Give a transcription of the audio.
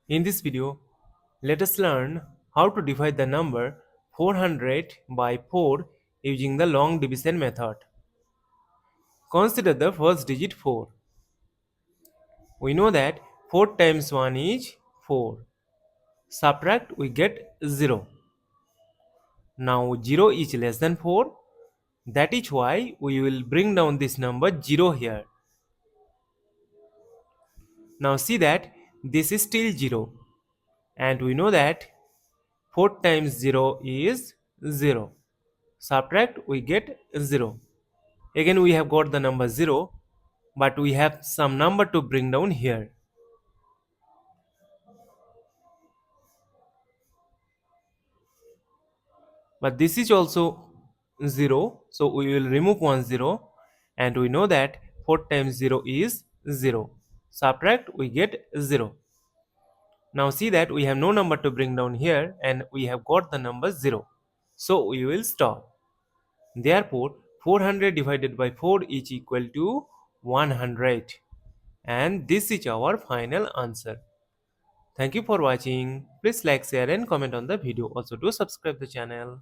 In this video, let us learn how to divide the number 400 by 4 using the long division method. Consider the first digit 4. We know that 4 times 1 is 4. Subtract, we get 0. Now 0 is less than 4. That is why we will bring down this number 0 here. Now see that this is still 0. And we know that 4 times 0 is 0. Subtract, we get 0. Again we have got the number 0, but we have some number to bring down here. But this is also 0, so we will remove 1 0, and we know that 4 times 0 is 0. Subtract, we get 0. Now see that we have no number to bring down here, and we have got the number 0. So we will stop. Therefore, 400 divided by 4 is equal to 100. And this is our final answer. Thank you for watching. Please like, share and comment on the video. Also do subscribe the channel.